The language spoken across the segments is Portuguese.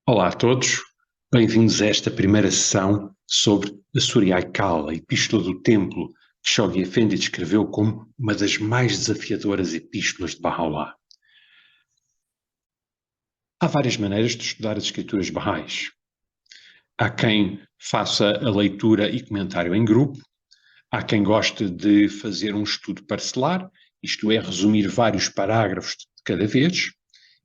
Olá a todos, bem-vindos a esta primeira sessão sobre a Surya Aikal, a Epístola do Templo, que Shoghi Effendi descreveu como uma das mais desafiadoras epístolas de Baha'u'lláh. Há várias maneiras de estudar as escrituras baha'is. Há quem faça a leitura e comentário em grupo, há quem goste de fazer um estudo parcelar, isto é, resumir vários parágrafos de cada vez,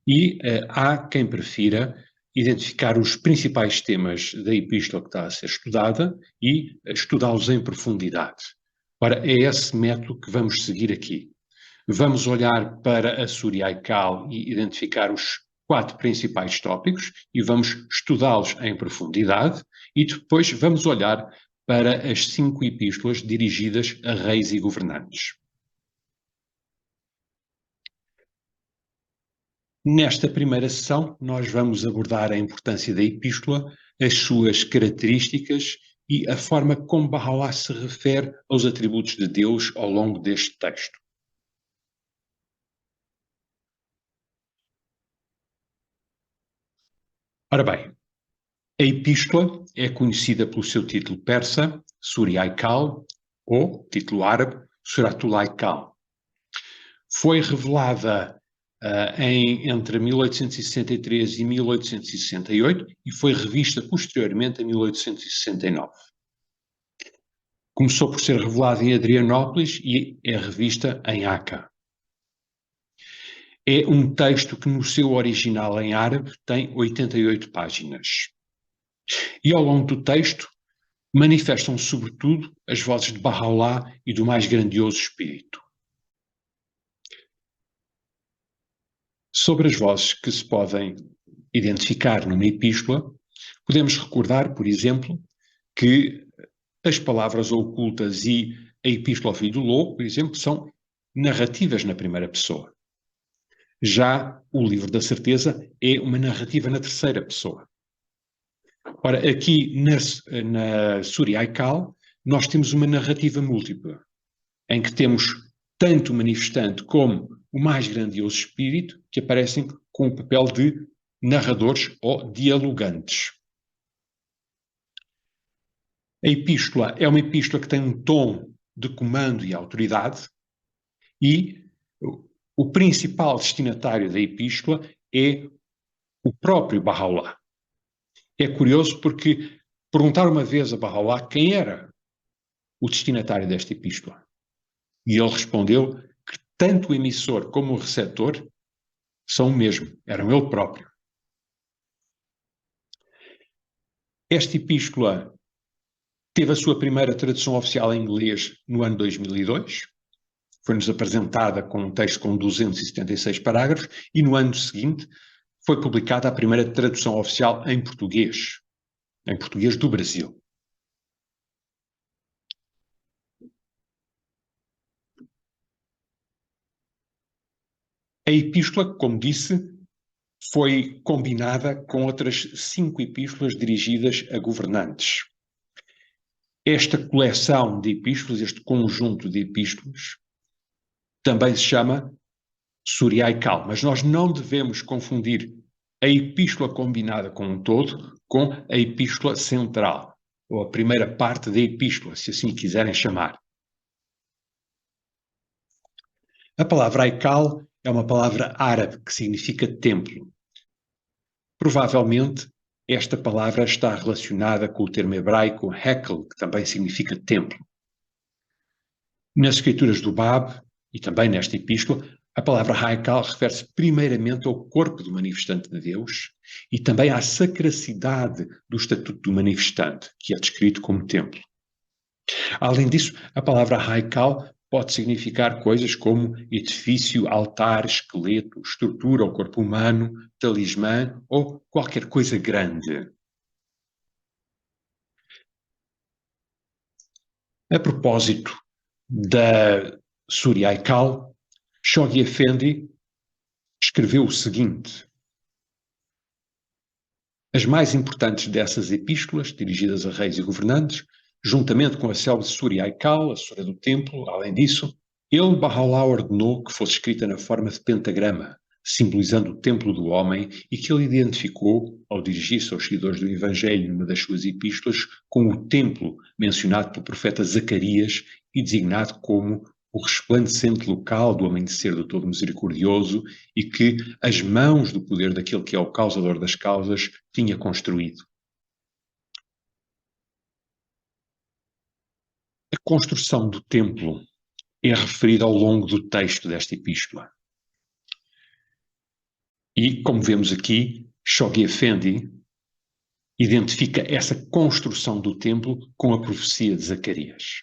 e há quem prefira identificar os principais temas da epístola que está a ser estudada e estudá-los em profundidade. Ora, é esse método que vamos seguir aqui. Vamos olhar para a Surya Aikal e identificar os 4 principais tópicos e vamos estudá-los em profundidade e depois vamos olhar para as 5 epístolas dirigidas a reis e governantes. Nesta primeira sessão, nós vamos abordar a importância da epístola, as suas características e a forma como Baha'u'lláh se refere aos atributos de Deus ao longo deste texto. Ora bem, a epístola é conhecida pelo seu título persa, Surya Aikal, ou, título árabe, Suratul Aikal. Foi revelada entre 1863 e 1868 e foi revista posteriormente em 1869. Começou por ser revelada em Adrianópolis e é revista em Aca. É um texto que no seu original em árabe tem 88 páginas. E ao longo do texto manifestam sobretudo as vozes de Baha'u'lláh e do mais grandioso espírito. Sobre as vozes que se podem identificar numa epístola, podemos recordar, por exemplo, que as palavras ocultas e a epístola ao filho do lobo, por exemplo, são narrativas na primeira pessoa. Já o livro da certeza é uma narrativa na terceira pessoa. Ora, aqui na Surya Aikal, nós temos uma narrativa múltipla, em que temos tanto o manifestante como o mais grandioso espírito que aparecem com o papel de narradores ou dialogantes. A epístola é uma epístola que tem um tom de comando e autoridade e o principal destinatário da epístola é o próprio Baha'u'lláh. É curioso porque perguntaram uma vez a Baha'u'lláh quem era o destinatário desta epístola. E ele respondeu que tanto o emissor como o receptor são o mesmo, eram ele próprio. Esta epístola teve a sua primeira tradução oficial em inglês no ano 2002, foi-nos apresentada com um texto com 276 parágrafos e no ano seguinte foi publicada a primeira tradução oficial em português do Brasil. A epístola, como disse, foi combinada com outras 5 epístolas dirigidas a governantes. Esta coleção de epístolas, este conjunto de epístolas, também se chama Surya Aikal, mas nós não devemos confundir a epístola combinada com um todo com a epístola central, ou a primeira parte da epístola, se assim quiserem chamar. A palavra Aikal é uma palavra árabe que significa templo. Provavelmente, esta palavra está relacionada com o termo hebraico Hekel, que também significa templo. Nas escrituras do Bab, e também nesta epístola, a palavra Haikal refere-se primeiramente ao corpo do manifestante de Deus e também à sacracidade do estatuto do manifestante, que é descrito como templo. Além disso, a palavra Haikal pode significar coisas como edifício, altar, esqueleto, estrutura ao corpo humano, talismã ou qualquer coisa grande. A propósito da Surya Aikal, Shoghi Effendi escreveu o seguinte: as mais importantes dessas epístolas, dirigidas a reis e governantes, juntamente com a célebre Surya Aikal, a Sura do Templo, além disso, ele, Baha'u'lláh, ordenou que fosse escrita na forma de pentagrama, simbolizando o templo do homem e que ele identificou, ao dirigir-se aos seguidores do Evangelho numa das suas epístolas, com o templo mencionado pelo profeta Zacarias e designado como o resplandecente local do amanhecer do Todo Misericordioso e que as mãos do poder daquele que é o causador das causas tinha construído. A construção do templo é referida ao longo do texto desta epístola. E, como vemos aqui, Shoghi Effendi identifica essa construção do templo com a profecia de Zacarias.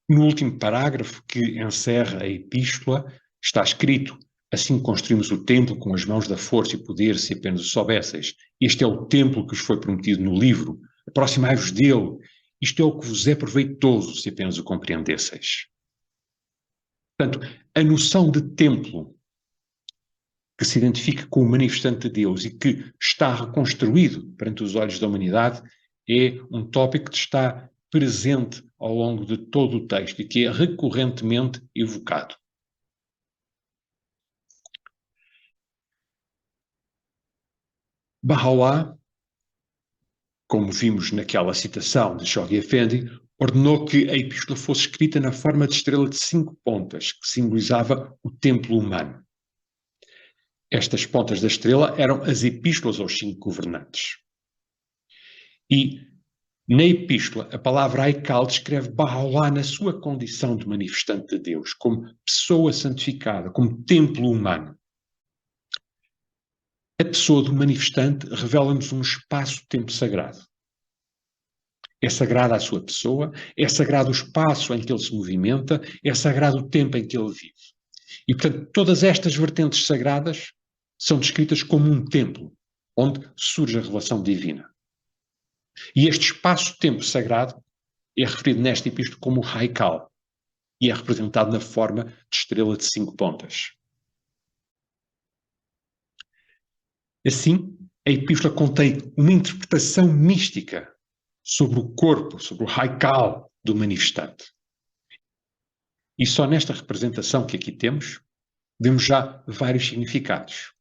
No último parágrafo que encerra a epístola, está escrito: assim construímos o templo com as mãos da força e poder, se apenas o soubesseis. Este é o templo que vos foi prometido no livro. Aproximai-vos dele. Isto é o que vos é proveitoso, se apenas o compreendesseis. Portanto, a noção de templo que se identifica com o manifestante de Deus e que está reconstruído perante os olhos da humanidade é um tópico que está presente ao longo de todo o texto e que é recorrentemente evocado. Baha'u'lláh, como vimos naquela citação de Shoghi Effendi, ordenou que a epístola fosse escrita na forma de estrela de 5 pontas, que simbolizava o templo humano. Estas pontas da estrela eram as epístolas aos 5 governantes. E na epístola, a palavra Aikal descreve Baha'u'lláh na sua condição de manifestante de Deus, como pessoa santificada, como templo humano. A pessoa do manifestante revela-nos um espaço-tempo sagrado. É sagrada a sua pessoa, é sagrado o espaço em que ele se movimenta, é sagrado o tempo em que ele vive. E, portanto, todas estas vertentes sagradas são descritas como um templo, onde surge a revelação divina. E este espaço-tempo sagrado é referido nesta epístola como o Haikal e é representado na forma de estrela de 5 pontas. Assim, a epístola contém uma interpretação mística sobre o corpo, sobre o Haikal do manifestante. E só nesta representação que aqui temos, vemos já vários significados.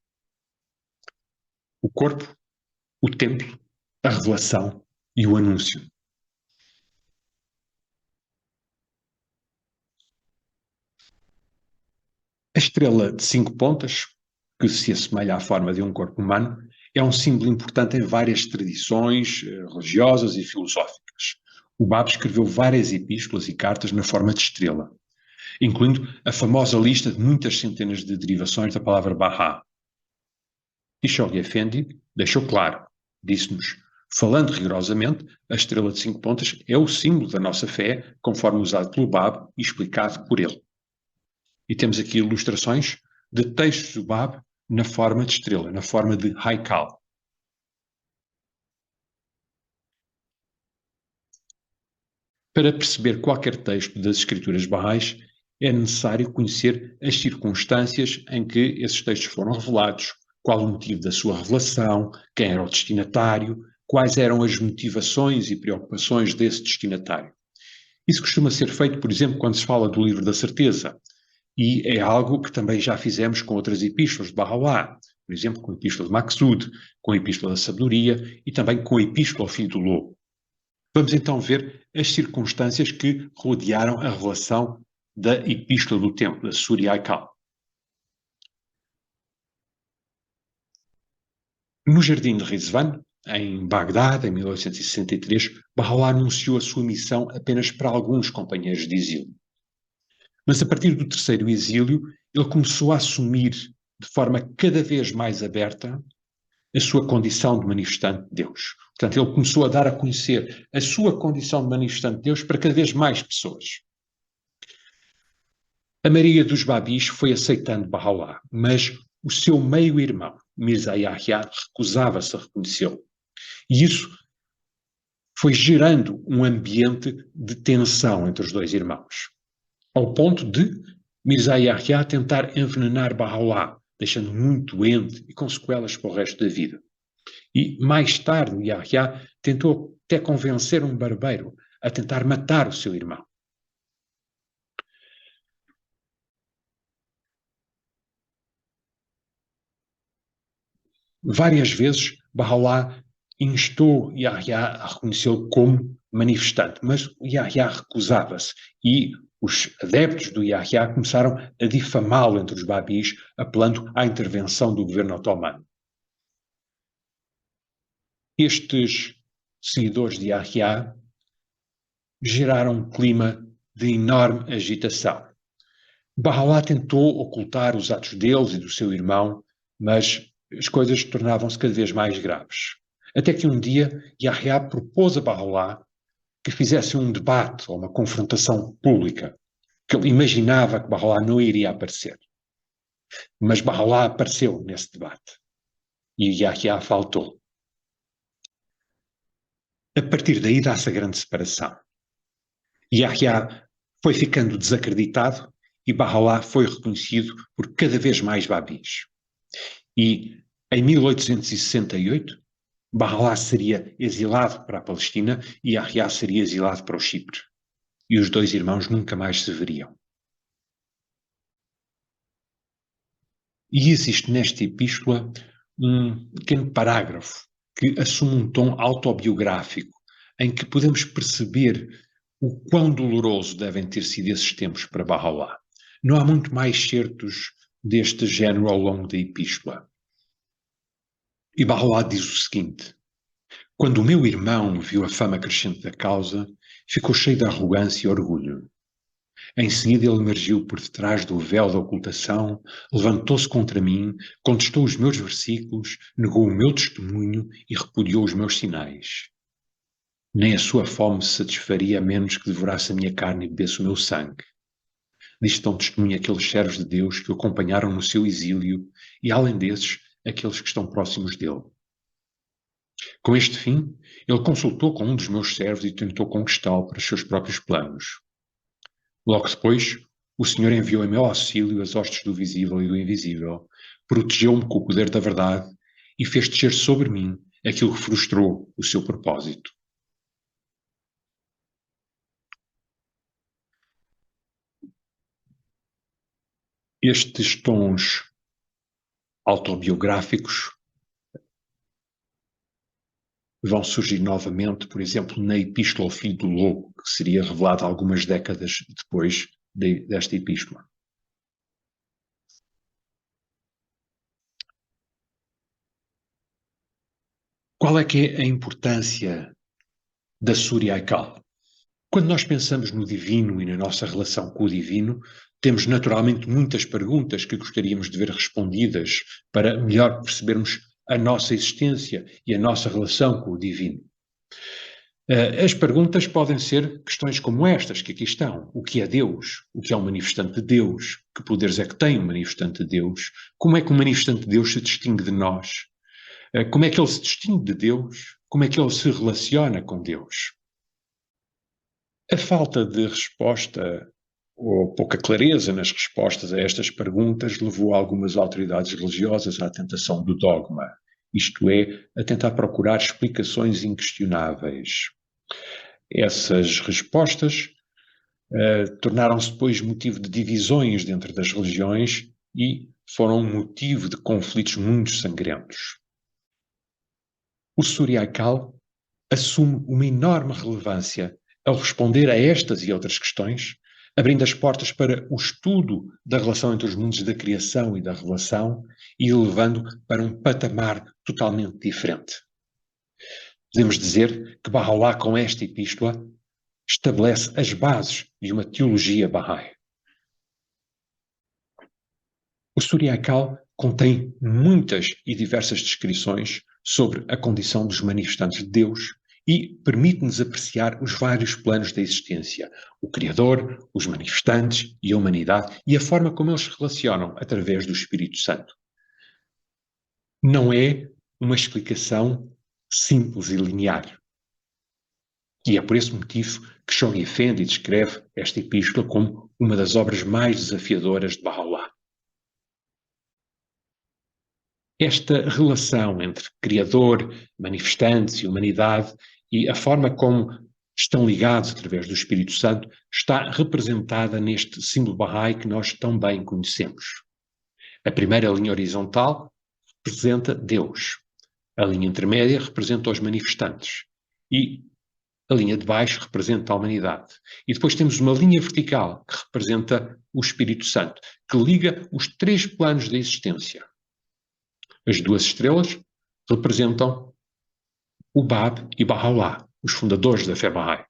O corpo, o templo, a revelação e o anúncio. A estrela de 5 pontas, que se assemelha à forma de um corpo humano, é um símbolo importante em várias tradições religiosas e filosóficas. O Bab escreveu várias epístolas e cartas na forma de estrela, incluindo a famosa lista de muitas centenas de derivações da palavra Baha. E Shoghi Effendi deixou claro, disse-nos, falando rigorosamente, a estrela de 5 pontas é o símbolo da nossa fé, conforme usado pelo Bab e explicado por ele. E temos aqui ilustrações de textos do Bab na forma de estrela, na forma de Haikal. Para perceber qualquer texto das Escrituras Bahais, é necessário conhecer as circunstâncias em que esses textos foram revelados, qual o motivo da sua revelação, quem era o destinatário, quais eram as motivações e preocupações desse destinatário. Isso costuma ser feito, por exemplo, quando se fala do Livro da Certeza, e é algo que também já fizemos com outras epístolas de Baha'u'lláh, por exemplo, com a Epístola de Maksud, com a Epístola da Sabedoria e também com a Epístola ao Filho do Lobo. Vamos então ver as circunstâncias que rodearam a revelação da Epístola do Templo, da Surah Al-Kal. No Jardim de Rizvan, em Bagdade, em 1863, Baha'u'lláh anunciou a sua missão apenas para alguns companheiros de exílio. Mas a partir do terceiro exílio, ele começou a assumir de forma cada vez mais aberta a sua condição de manifestante de Deus. Portanto, ele começou a dar a conhecer a sua condição de manifestante de Deus para cada vez mais pessoas. A maioria dos babis foi aceitando Baha'u'lláh, mas o seu meio-irmão, Mirza Yahya, recusava-se a reconhecê-lo. E isso foi gerando um ambiente de tensão entre os dois irmãos, ao ponto de Mirza Yahya tentar envenenar Baha'u'lláh, deixando muito doente e com sequelas para o resto da vida. E mais tarde Yahya tentou até convencer um barbeiro a tentar matar o seu irmão. Várias vezes, Bahá'u'lláh instou Yahya a reconhecê-lo como manifestante, mas o Yahya recusava-se e os adeptos do Yahya começaram a difamá-lo entre os babis, apelando à intervenção do governo otomano. Estes seguidores de Yahya geraram um clima de enorme agitação. Bahá'u'lláh tentou ocultar os atos deles e do seu irmão, mas as coisas tornavam-se cada vez mais graves. Até que um dia Yahya propôs a Bahá'u'lláh que fizesse um debate ou uma confrontação pública, que ele imaginava que Bahá'u'lláh não iria aparecer. Mas Bahá'u'lláh apareceu nesse debate e Yahya faltou. A partir daí dá-se a grande separação. Yahya foi ficando desacreditado e Bahá'u'lláh foi reconhecido por cada vez mais babis. E em 1868, Bahá'u'lláh seria exilado para a Palestina e Yahya seria exilado para o Chipre. E os dois irmãos nunca mais se veriam. E existe nesta epístola um pequeno parágrafo que assume um tom autobiográfico, em que podemos perceber o quão doloroso devem ter sido esses tempos para Bahá'u'lláh. Não há muito mais certos deste género ao longo da epístola. E Bahá'u'lláh diz o seguinte: quando o meu irmão viu a fama crescente da causa, ficou cheio de arrogância e orgulho. Em seguida ele emergiu por detrás do véu da ocultação, levantou-se contra mim, contestou os meus versículos, negou o meu testemunho e repudiou os meus sinais. Nem a sua fome se satisfaria a menos que devorasse a minha carne e bebesse o meu sangue. Disto dão testemunho aqueles servos de Deus que o acompanharam no seu exílio e, além desses, aqueles que estão próximos dele. Com este fim, ele consultou com um dos meus servos e tentou conquistá-lo para os seus próprios planos. Logo depois, o Senhor enviou em meu auxílio as hostes do visível e do invisível, protegeu-me com o poder da verdade e fez descer sobre mim aquilo que frustrou o seu propósito. Estes tons autobiográficos vão surgir novamente, por exemplo, na Epístola ao Filho do Lobo, que seria revelada algumas décadas depois desta epístola. Qual é que é a importância da Surya Ekal? Quando nós pensamos no divino e na nossa relação com o divino, temos naturalmente muitas perguntas que gostaríamos de ver respondidas para melhor percebermos a nossa existência e a nossa relação com o divino. As perguntas podem ser questões como estas que aqui estão. O que é Deus? O que é um manifestante de Deus? Que poderes é que tem um manifestante de Deus? Como é que um manifestante de Deus se distingue de nós? Como é que ele se distingue de Deus? Como é que ele se relaciona com Deus? A falta de resposta ou pouca clareza nas respostas a estas perguntas levou algumas autoridades religiosas à tentação do dogma, isto é, a tentar procurar explicações inquestionáveis. Essas respostas tornaram-se depois motivo de divisões dentro das religiões e foram motivo de conflitos muito sangrentos. O Surya Ekal assume uma enorme relevância ao responder a estas e outras questões, abrindo as portas para o estudo da relação entre os mundos da criação e da revelação e levando para um patamar totalmente diferente. Podemos dizer que Bahá'u'lláh, com esta epístola, estabelece as bases de uma teologia Bahá'í. O Surya Ekal contém muitas e diversas descrições sobre a condição dos manifestantes de Deus e permite-nos apreciar os vários planos da existência, o Criador, os manifestantes e a humanidade, e a forma como eles se relacionam através do Espírito Santo. Não é uma explicação simples e linear. E é por esse motivo que Shoghi Effendi descreve esta epístola como uma das obras mais desafiadoras de Bahá'u'lláh. Esta relação entre Criador, manifestantes e humanidade e a forma como estão ligados através do Espírito Santo está representada neste símbolo Bahá'í que nós tão bem conhecemos. A primeira linha horizontal representa Deus. A linha intermédia representa os manifestantes. E a linha de baixo representa a humanidade. E depois temos uma linha vertical que representa o Espírito Santo, que liga os três planos da existência. As duas estrelas representam o Bab e Baha'u'lláh, os fundadores da fé Bahá'í.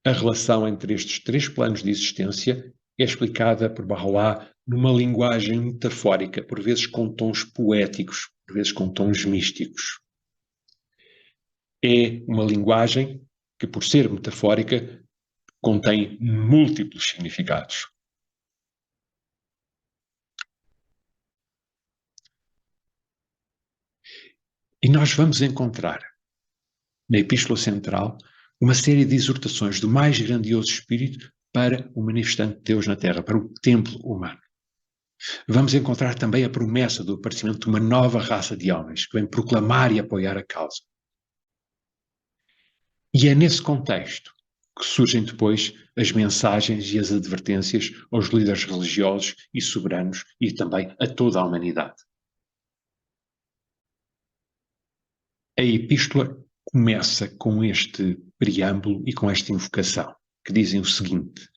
A relação entre estes três planos de existência é explicada por Baha'u'lláh numa linguagem metafórica, por vezes com tons poéticos, por vezes com tons místicos. É uma linguagem que, por ser metafórica, contém múltiplos significados. E nós vamos encontrar, na Epístola Central, uma série de exortações do mais grandioso Espírito para o manifestante de Deus na Terra, para o templo humano. Vamos encontrar também a promessa do aparecimento de uma nova raça de homens que vem proclamar e apoiar a causa. E é nesse contexto que surgem depois as mensagens e as advertências aos líderes religiosos e soberanos e também a toda a humanidade. A epístola começa com este preâmbulo e com esta invocação, que dizem o seguinte: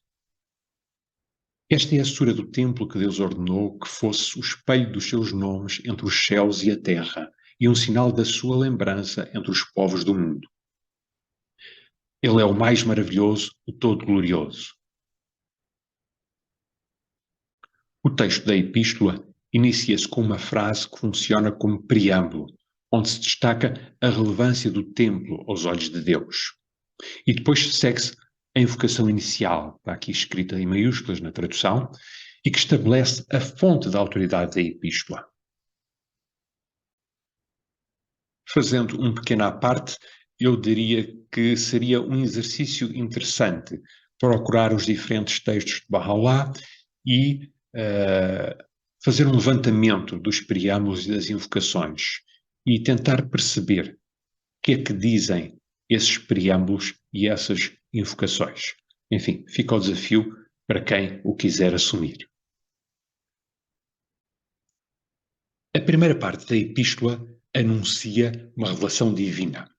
esta é a sura do templo que Deus ordenou que fosse o espelho dos seus nomes entre os céus e a terra e um sinal da sua lembrança entre os povos do mundo. Ele é o mais maravilhoso, o todo-glorioso. O texto da epístola inicia-se com uma frase que funciona como preâmbulo, onde se destaca a relevância do templo aos olhos de Deus. E depois segue-se a invocação inicial, está aqui escrita em maiúsculas na tradução, e que estabelece a fonte da autoridade da epístola. Fazendo um pequeno à parte, eu diria que seria um exercício interessante procurar os diferentes textos de Baha'u'lláh e fazer um levantamento dos preâmbulos e das invocações e tentar perceber o que é que dizem esses preâmbulos e essas invocações. Enfim, fica o desafio para quem o quiser assumir. A primeira parte da epístola anuncia uma revelação divina.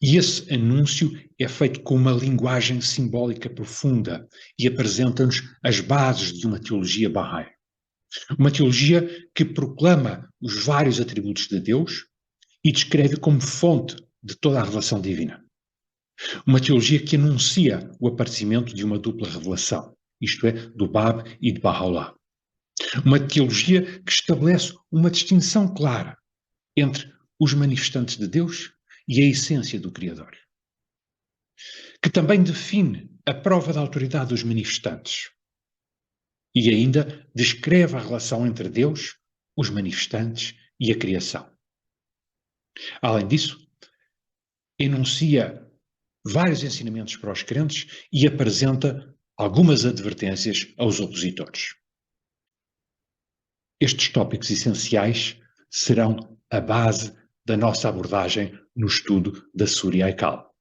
E esse anúncio é feito com uma linguagem simbólica profunda e apresenta-nos as bases de uma teologia Bahá'í. Uma teologia que proclama os vários atributos de Deus e descreve como fonte de toda a revelação divina. Uma teologia que anuncia o aparecimento de uma dupla revelação, isto é, do Bab e de Baha'u'lláh. Uma teologia que estabelece uma distinção clara entre os manifestantes de Deus e a essência do Criador. Que também define a prova da autoridade dos manifestantes. E ainda descreve a relação entre Deus, os manifestantes e a criação. Além disso, enuncia vários ensinamentos para os crentes e apresenta algumas advertências aos opositores. Estes tópicos essenciais serão a base da nossa abordagem no estudo da Súria Aikal.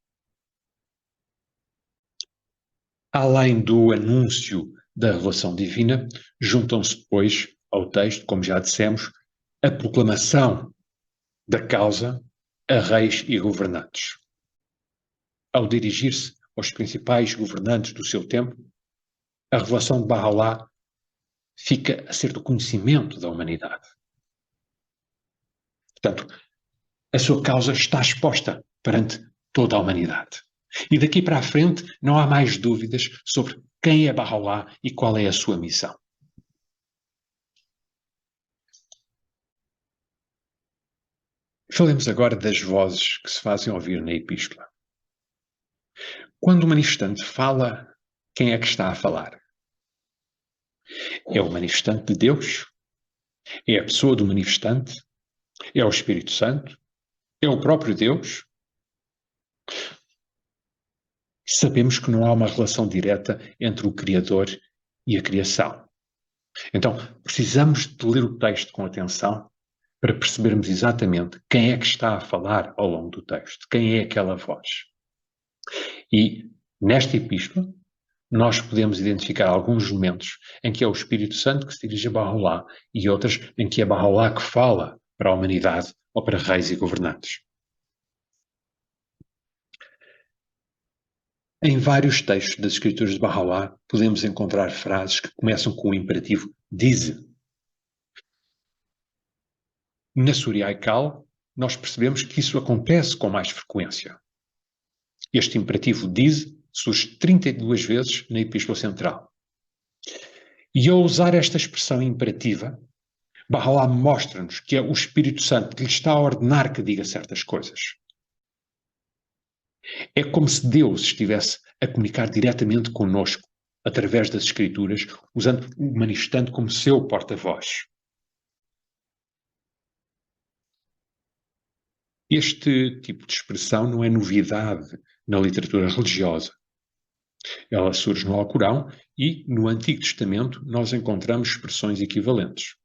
Além do anúncio da revelação divina, juntam-se depois ao texto, como já dissemos, a proclamação da causa a reis e governantes. Ao dirigir-se aos principais governantes do seu tempo, a revelação de Baha'u'lláh fica a ser do conhecimento da humanidade. Portanto, a sua causa está exposta perante toda a humanidade. E daqui para a frente não há mais dúvidas sobre quem é Baha'u'lláh e qual é a sua missão. Falemos agora das vozes que se fazem ouvir na epístola. Quando o manifestante fala, quem é que está a falar? É o manifestante de Deus? É a pessoa do manifestante? É o Espírito Santo? É o próprio Deus? Sabemos que não há uma relação direta entre o Criador e a criação. Então, precisamos de ler o texto com atenção para percebermos exatamente quem é que está a falar ao longo do texto, quem é aquela voz. E, nesta epístola, nós podemos identificar alguns momentos em que é o Espírito Santo que se dirige a Bahá'u'lláh e outros em que é Bahá'u'lláh que fala para a humanidade ou para reis e governantes. Em vários textos das escrituras de Bahá'u'lláh podemos encontrar frases que começam com o imperativo dize. Na Surah Al-Kal, nós percebemos que isso acontece com mais frequência. Este imperativo dize surge 32 vezes na Epístola Central. E ao usar esta expressão imperativa, Bahá'u'lláh mostra-nos que é o Espírito Santo que lhe está a ordenar que diga certas coisas. É como se Deus estivesse a comunicar diretamente conosco, através das Escrituras, usando o manifestante como seu porta-voz. Este tipo de expressão não é novidade na literatura religiosa. Ela surge no Alcorão e, no Antigo Testamento, nós encontramos expressões equivalentes.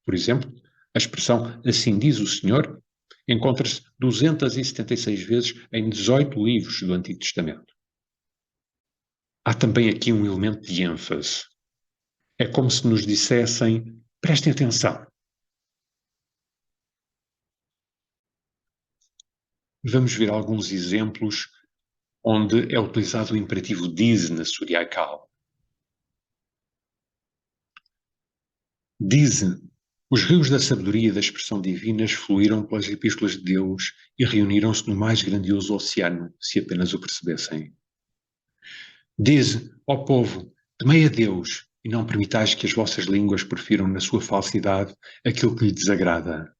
Por exemplo, a expressão assim diz o Senhor encontra-se 276 vezes em 18 livros do Antigo Testamento. Há também aqui um elemento de ênfase. É como se nos dissessem, prestem atenção. Vamos ver alguns exemplos onde é utilizado o imperativo diz na Surah Al-Kal. Dize, os rios da sabedoria e da expressão divinas fluíram pelas epístolas de Deus e reuniram-se no mais grandioso oceano, se apenas o percebessem. Dize, ó povo, temei a Deus e não permitais que as vossas línguas profiram na sua falsidade aquilo que lhe desagrada.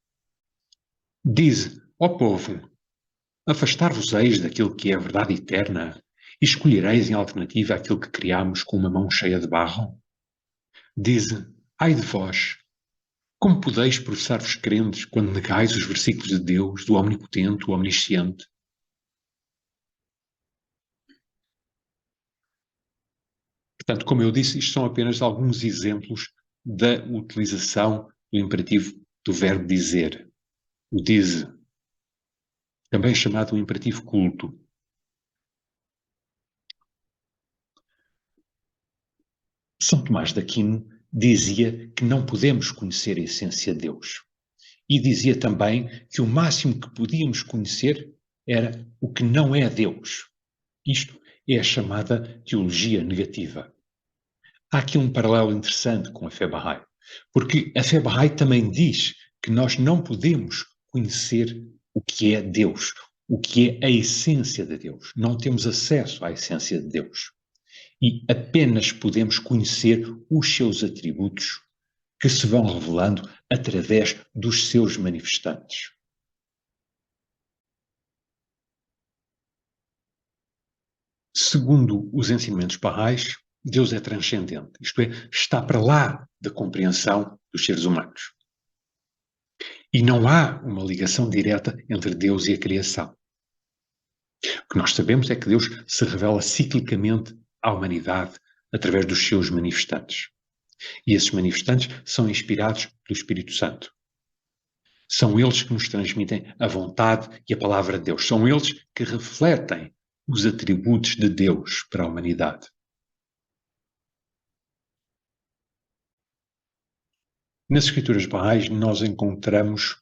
Dize, ó povo, afastar-vos-eis daquilo que é a verdade eterna e escolhereis em alternativa aquilo que criámos com uma mão cheia de barro? Dize, ai de vós, como podeis professar-vos crentes quando negais os versículos de Deus, do Omnipotente, o Omnisciente? Portanto, como eu disse, isto são apenas alguns exemplos da utilização do imperativo do verbo dizer. O dize, também chamado o imperativo culto. São Tomás de Aquino dizia que não podemos conhecer a essência de Deus. E dizia também que o máximo que podíamos conhecer era o que não é Deus. Isto é a chamada teologia negativa. Há aqui um paralelo interessante com a fé Bahá'í, porque a fé Bahá'í também diz que nós não podemos conhecer o que é Deus, o que é a essência de Deus. Não temos acesso à essência de Deus. E apenas podemos conhecer os seus atributos que se vão revelando através dos seus manifestantes. Segundo os ensinamentos Bahá'ís, Deus é transcendente, isto é, está para lá da compreensão dos seres humanos. E não há uma ligação direta entre Deus e a criação. O que nós sabemos é que Deus se revela ciclicamente à humanidade através dos seus manifestantes. E esses manifestantes são inspirados pelo Espírito Santo. São eles que nos transmitem a vontade e a palavra de Deus. São eles que refletem os atributos de Deus para a humanidade. Nas escrituras Bahá'ís nós encontramos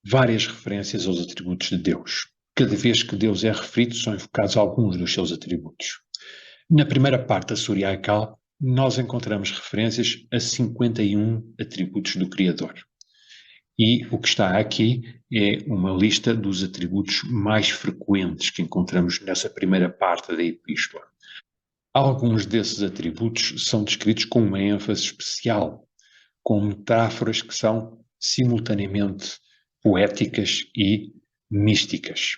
várias referências aos atributos de Deus. Cada vez que Deus é referido são evocados alguns dos seus atributos. Na primeira parte da Surah Al-Kal nós encontramos referências a 51 atributos do Criador. E o que está aqui é uma lista dos atributos mais frequentes que encontramos nessa primeira parte da Epístola. Alguns desses atributos são descritos com uma ênfase especial, com metáforas que são simultaneamente poéticas e místicas.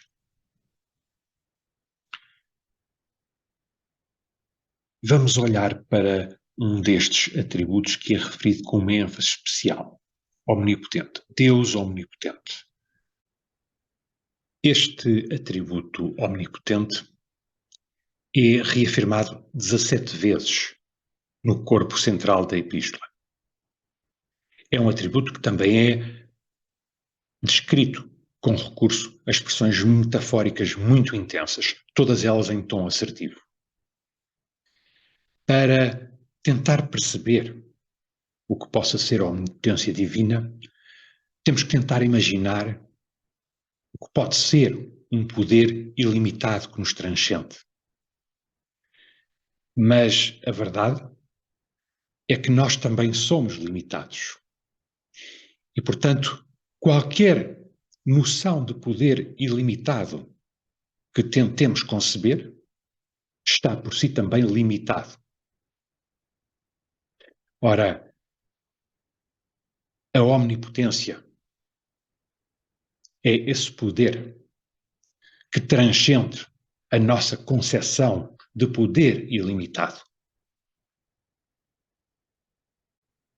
Vamos olhar para um destes atributos que é referido com uma ênfase especial. Omnipotente, Deus omnipotente. Este atributo omnipotente é reafirmado 17 vezes no corpo central da Epístola. É um atributo que também é descrito com recurso a expressões metafóricas muito intensas, todas elas em tom assertivo. Para tentar perceber o que possa ser a omnipotência divina, temos que tentar imaginar o que pode ser um poder ilimitado que nos transcende. Mas a verdade é que nós também somos limitados. E, portanto, qualquer noção de poder ilimitado que tentemos conceber está por si também limitado. Ora, a omnipotência é esse poder que transcende a nossa concepção de poder ilimitado.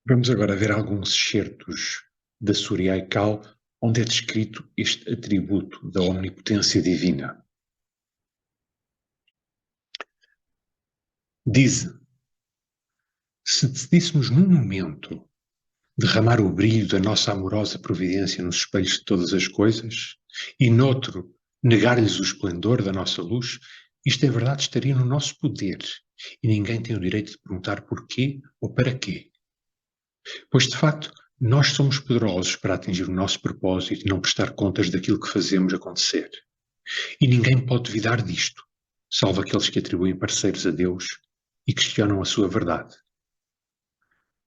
Vamos agora ver alguns excertos da Surya Ekal, onde é descrito este atributo da omnipotência divina. Diz: se decidíssemos num momento derramar o brilho da nossa amorosa providência nos espelhos de todas as coisas, e noutro negar-lhes o esplendor da nossa luz, isto em verdade estaria no nosso poder, e ninguém tem o direito de perguntar porquê ou para quê. Pois, de facto, nós somos poderosos para atingir o nosso propósito e não prestar contas daquilo que fazemos acontecer. E ninguém pode duvidar disto, salvo aqueles que atribuem parceiros a Deus e questionam a sua verdade.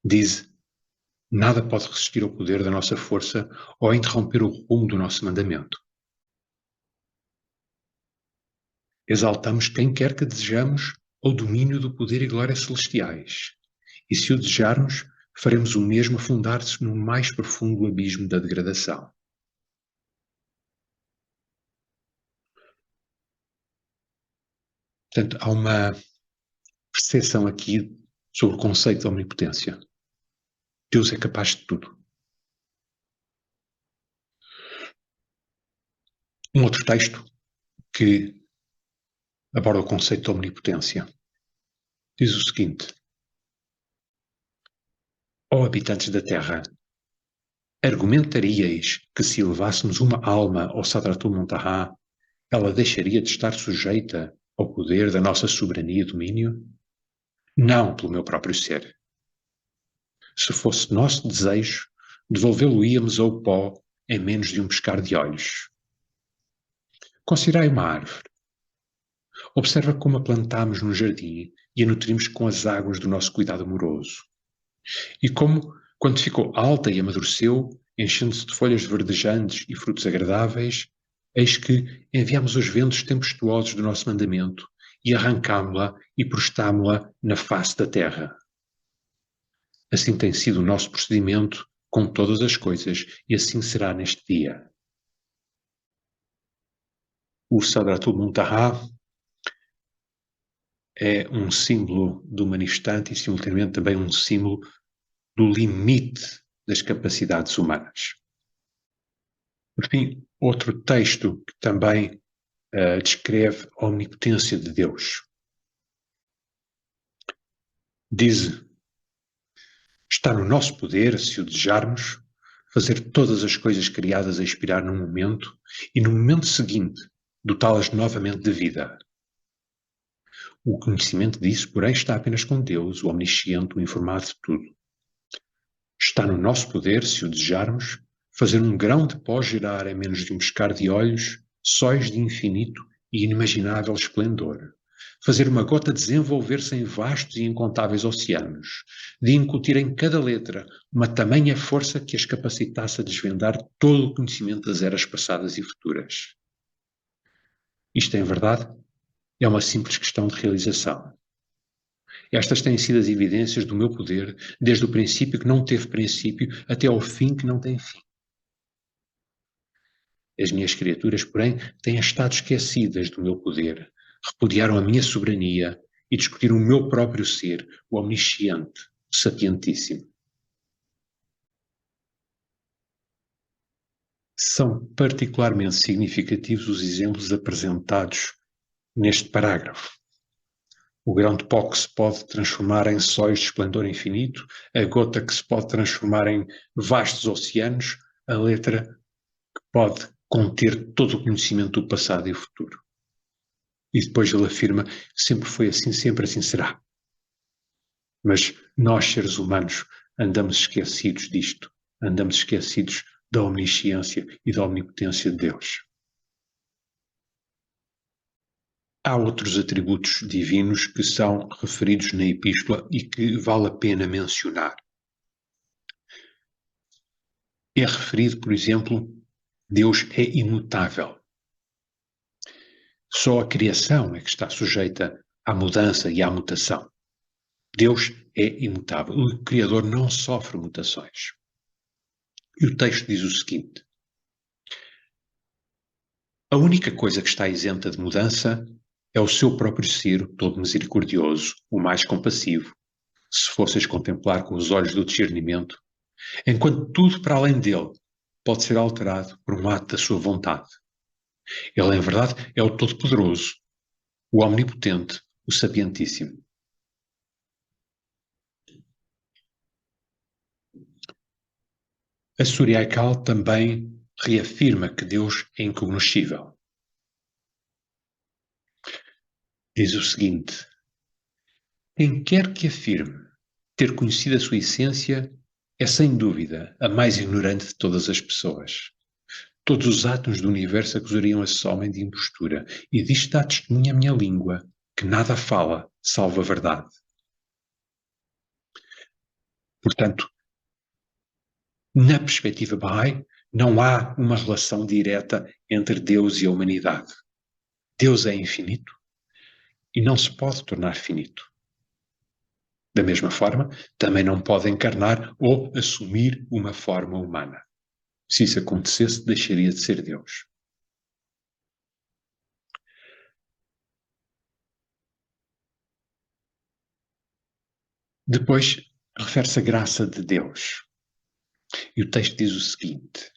Diz: nada pode resistir ao poder da nossa força ou a interromper o rumo do nosso mandamento. Exaltamos quem quer que desejamos ao domínio do poder e glória celestiais. E se o desejarmos, faremos o mesmo afundar-se no mais profundo abismo da degradação. Portanto, há uma percepção aqui sobre o conceito de omnipotência. Deus é capaz de tudo. Um outro texto que aborda o conceito de omnipotência diz o seguinte: ó habitantes da terra, argumentaríeis que se levássemos uma alma ao Sadratul Muntaha, ela deixaria de estar sujeita ao poder da nossa soberania e domínio? Não pelo meu próprio ser. Se fosse nosso desejo, devolvê-lo-íamos ao pó em menos de um piscar de olhos. Considerai uma árvore. Observa como a plantamos no jardim e a nutrimos com as águas do nosso cuidado amoroso. E como, quando ficou alta e amadureceu, enchendo-se de folhas verdejantes e frutos agradáveis, eis que enviámos os ventos tempestuosos do nosso mandamento e arrancámo-la e prostámo-la na face da terra. Assim tem sido o nosso procedimento com todas as coisas e assim será neste dia. O Sadratul Muntaha é um símbolo do manifestante e simultaneamente também um símbolo do limite das capacidades humanas. Por fim, outro texto que também descreve a omnipotência de Deus. Diz: está no nosso poder, se o desejarmos, fazer todas as coisas criadas a expirar num momento e no momento seguinte dotá-las novamente de vida. O conhecimento disso, porém, está apenas com Deus, o omnisciente, o informado de tudo. Está no nosso poder, se o desejarmos, fazer um grão de pó gerar em menos de um piscar de olhos sóis de infinito e inimaginável esplendor. Fazer uma gota desenvolver-se em vastos e incontáveis oceanos, de incutir em cada letra uma tamanha força que as capacitasse a desvendar todo o conhecimento das eras passadas e futuras. Isto, em verdade, é uma simples questão de realização. Estas têm sido as evidências do meu poder, desde o princípio que não teve princípio até ao fim que não tem fim. As minhas criaturas, porém, têm estado esquecidas do meu poder, repudiaram a minha soberania e discutiram o meu próprio ser, o omnisciente, o sapientíssimo. São particularmente significativos os exemplos apresentados neste parágrafo. O grão de pó que se pode transformar em sóis de esplendor infinito, a gota que se pode transformar em vastos oceanos, a letra que pode conter todo o conhecimento do passado e o futuro. E depois ele afirma: sempre foi assim, sempre assim será. Mas nós, seres humanos, andamos esquecidos disto. Andamos esquecidos da omnisciência e da omnipotência de Deus. Há outros atributos divinos que são referidos na Epístola e que vale a pena mencionar. É referido, por exemplo, Deus é imutável. Só a criação é que está sujeita à mudança e à mutação. Deus é imutável. O Criador não sofre mutações. E o texto diz o seguinte: a única coisa que está isenta de mudança é o seu próprio ser, todo misericordioso, o mais compassivo, se fosseis contemplar com os olhos do discernimento, enquanto tudo para além dele pode ser alterado por um ato da sua vontade. Ele, em verdade, é o Todo-Poderoso, o Omnipotente, o Sapientíssimo. A Suriaical também reafirma que Deus é incognoscível. Diz o seguinte: quem quer que afirme ter conhecido a sua essência é, sem dúvida, a mais ignorante de todas as pessoas. Todos os átomos do universo acusariam esse homem de impostura, e disto dá testemunha a minha língua, que nada fala, salvo a verdade. Portanto, na perspectiva Bahá'í, não há uma relação direta entre Deus e a humanidade. Deus é infinito e não se pode tornar finito. Da mesma forma, também não pode encarnar ou assumir uma forma humana. Se isso acontecesse, deixaria de ser Deus. Depois, refere-se à graça de Deus. E o texto diz o seguinte: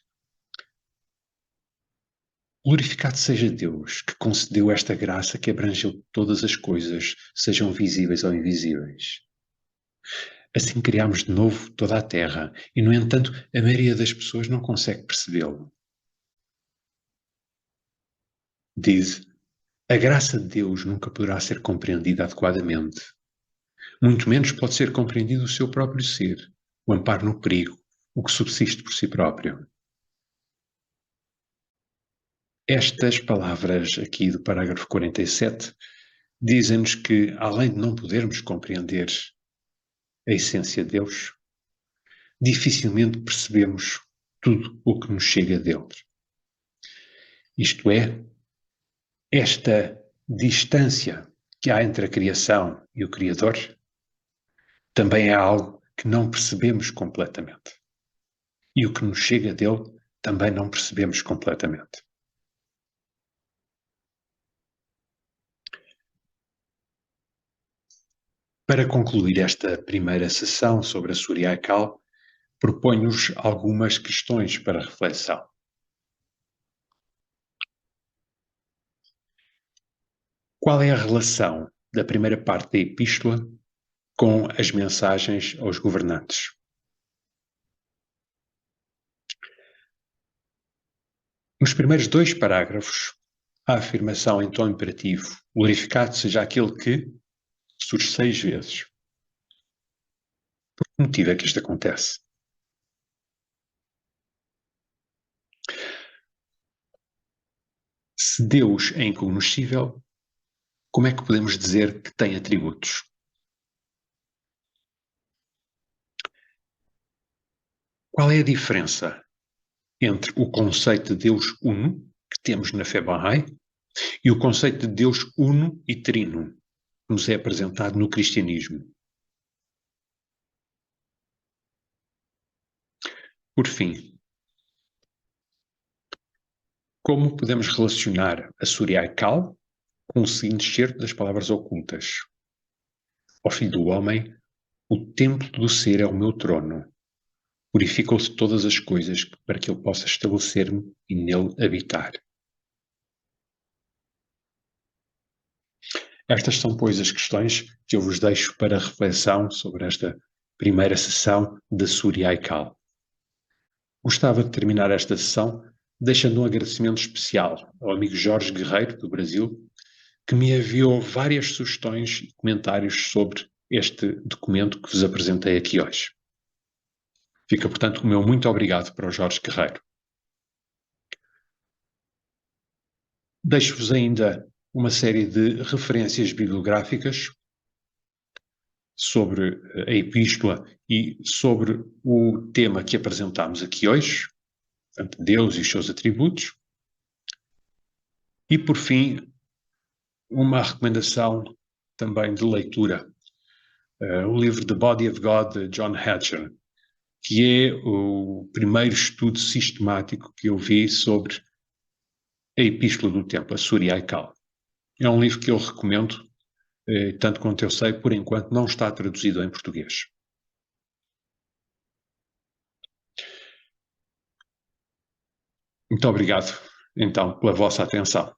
glorificado seja Deus, que concedeu esta graça que abrangeu todas as coisas, sejam visíveis ou invisíveis. Assim criámos de novo toda a terra, e no entanto a maioria das pessoas não consegue percebê-lo. Diz: a graça de Deus nunca poderá ser compreendida adequadamente. Muito menos pode ser compreendido o seu próprio ser, o amparo no perigo, o que subsiste por si próprio. Estas palavras aqui do parágrafo 47 dizem-nos que, além de não podermos compreender a essência de Deus, dificilmente percebemos tudo o que nos chega dele. Isto é, esta distância que há entre a criação e o Criador também é algo que não percebemos completamente. E o que nos chega dele também não percebemos completamente. Para concluir esta primeira sessão sobre a Suriaical, proponho-vos algumas questões para reflexão. Qual é a relação da primeira parte da Epístola com as mensagens aos governantes? Nos primeiros dois parágrafos, a afirmação em tom imperativo, glorificado seja aquele que, surge 6 vezes. Por que motivo é que isto acontece? Se Deus é incognoscível, como é que podemos dizer que tem atributos? Qual é a diferença entre o conceito de Deus uno, que temos na fé Bahá'í, e o conceito de Deus uno e trino, que nos é apresentado no cristianismo? Por fim, como podemos relacionar a Suriaical com o seguinte excerto das palavras ocultas? Ó Filho do Homem, o templo do ser é o meu trono. Purificam-se todas as coisas para que ele possa estabelecer-me e nele habitar. Estas são, pois, as questões que eu vos deixo para reflexão sobre esta primeira sessão da Suriaical. Gostava de terminar esta sessão deixando um agradecimento especial ao amigo Jorge Guerreiro, do Brasil, que me enviou várias sugestões e comentários sobre este documento que vos apresentei aqui hoje. Fica, portanto, o meu muito obrigado para o Jorge Guerreiro. Deixo-vos ainda uma série de referências bibliográficas sobre a epístola e sobre o tema que apresentámos aqui hoje, portanto, Deus e os seus atributos. E, por fim, uma recomendação também de leitura. O livro The Body of God, de John Hatcher, que é o primeiro estudo sistemático que eu vi sobre a Epístola do Templo, a Surya Aikal. É um livro que eu recomendo, tanto quanto eu sei, por enquanto não está traduzido em português. Muito obrigado, então, pela vossa atenção.